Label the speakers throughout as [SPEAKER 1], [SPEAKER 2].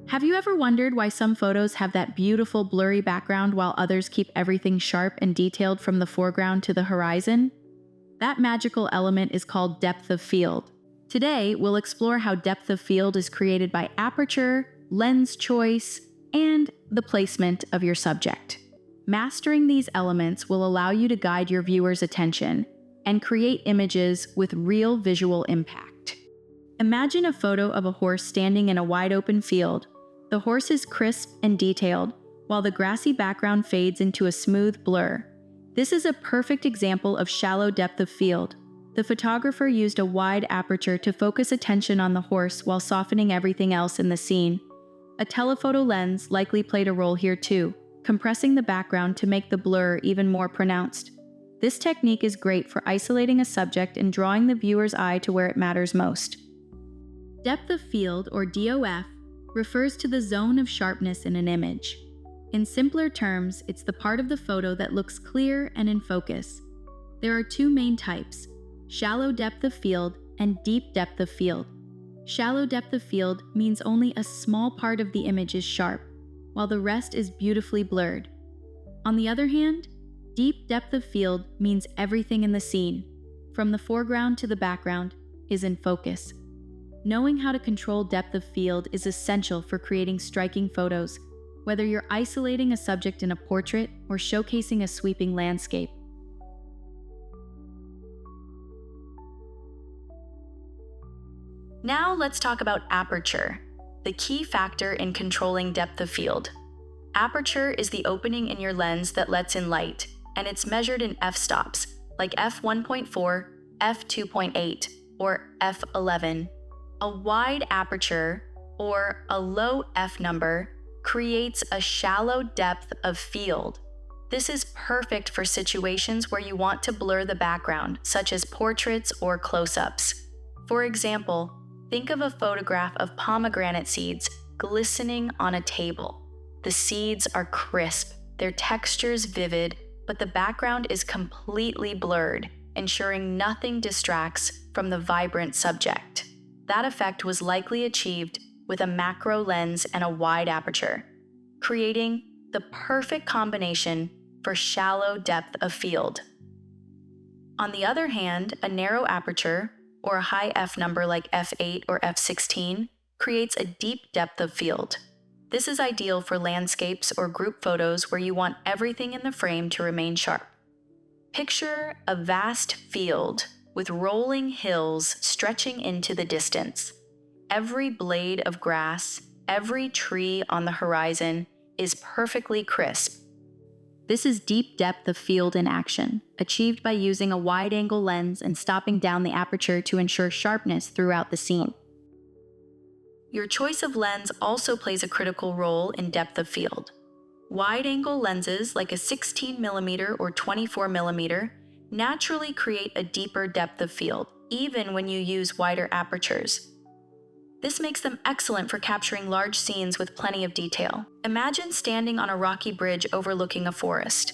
[SPEAKER 1] Have you ever wondered why some photos have that beautiful blurry background while others keep everything sharp and detailed from the foreground to the horizon? That magical element is called depth of field. Today, we'll explore how depth of field is created by aperture, lens choice, and the placement of your subject. Mastering these elements will allow you to guide your viewer's attention and create images with real visual impact. Imagine a photo of a horse standing in a wide-open field. The horse is crisp and detailed, while the grassy background fades into a smooth blur. This is a perfect example of shallow depth of field. The photographer used a wide aperture to focus attention on the horse while softening everything else in the scene. A telephoto lens likely played a role here too, compressing the background to make the blur even more pronounced. This technique is great for isolating a subject and drawing the viewer's eye to where it matters most. Depth of field, or DOF, refers to the zone of sharpness in an image. In simpler terms, it's the part of the photo that looks clear and in focus. There are two main types: shallow depth of field and deep depth of field. Shallow depth of field means only a small part of the image is sharp, while the rest is beautifully blurred. On the other hand, deep depth of field means everything in the scene, from the foreground to the background, is in focus. Knowing how to control depth of field is essential for creating striking photos, whether you're isolating a subject in a portrait or showcasing a sweeping landscape. Now let's talk about aperture, the key factor in controlling depth of field. Aperture is the opening in your lens that lets in light, and it's measured in f-stops, like f1.4, f2.8, or f11. A wide aperture, or a low f number, creates a shallow depth of field. This is perfect for situations where you want to blur the background, such as portraits or close-ups. For example, think of a photograph of pomegranate seeds glistening on a table. The seeds are crisp, their textures vivid, but the background is completely blurred, ensuring nothing distracts from the vibrant subject. That effect was likely achieved with a macro lens and a wide aperture, creating the perfect combination for shallow depth of field. On the other hand, a narrow aperture, or a high f number like f8 or f16, creates a deep depth of field. This is ideal for landscapes or group photos where you want everything in the frame to remain sharp. Picture a vast field with rolling hills stretching into the distance. Every blade of grass, every tree on the horizon is perfectly crisp. This is deep depth of field in action, achieved by using a wide-angle lens and stopping down the aperture to ensure sharpness throughout the scene. Your choice of lens also plays a critical role in depth of field. Wide-angle lenses like a 16mm or 24mm naturally create a deeper depth of field, even when you use wider apertures. This makes them excellent for capturing large scenes with plenty of detail. Imagine standing on a rocky bridge overlooking a forest.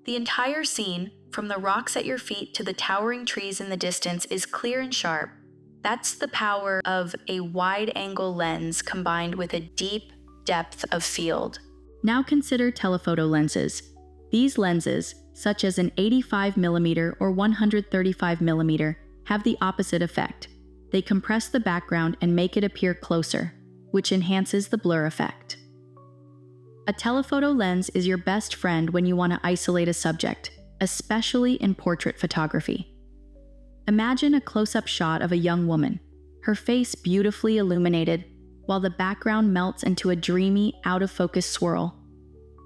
[SPEAKER 1] The entire scene, from the rocks at your feet to the towering trees in the distance, is clear and sharp. That's the power of a wide-angle lens combined with a deep depth of field. Now consider telephoto lenses. These lenses, such as an 85mm or 135mm, have the opposite effect. They compress the background and make it appear closer, which enhances the blur effect. A telephoto lens is your best friend when you want to isolate a subject, especially in portrait photography. Imagine a close-up shot of a young woman, her face beautifully illuminated, while the background melts into a dreamy, out-of-focus swirl.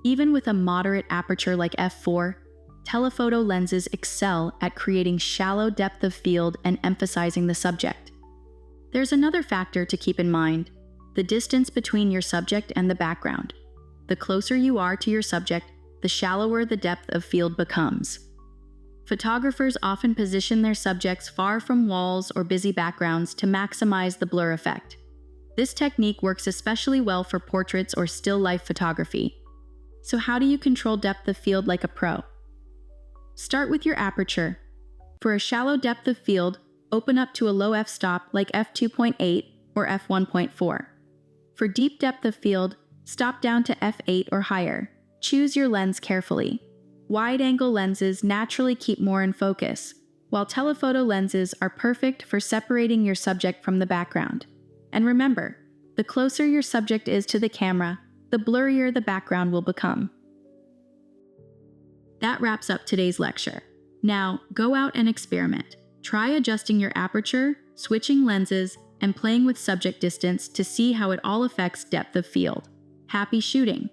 [SPEAKER 1] Even with a moderate aperture like f4, telephoto lenses excel at creating shallow depth of field and emphasizing the subject. There's another factor to keep in mind: the distance between your subject and the background. The closer you are to your subject, the shallower the depth of field becomes. Photographers often position their subjects far from walls or busy backgrounds to maximize the blur effect. This technique works especially well for portraits or still life photography. So how do you control depth of field like a pro? Start with your aperture. For a shallow depth of field, open up to a low f-stop like f2.8 or f1.4. For deep depth of field, stop down to f8 or higher. Choose your lens carefully. Wide-angle lenses naturally keep more in focus, while telephoto lenses are perfect for separating your subject from the background. And remember, the closer your subject is to the camera, the blurrier the background will become. That wraps up today's lecture. Now, go out and experiment. Try adjusting your aperture, switching lenses, and playing with subject distance to see how it all affects depth of field. Happy shooting!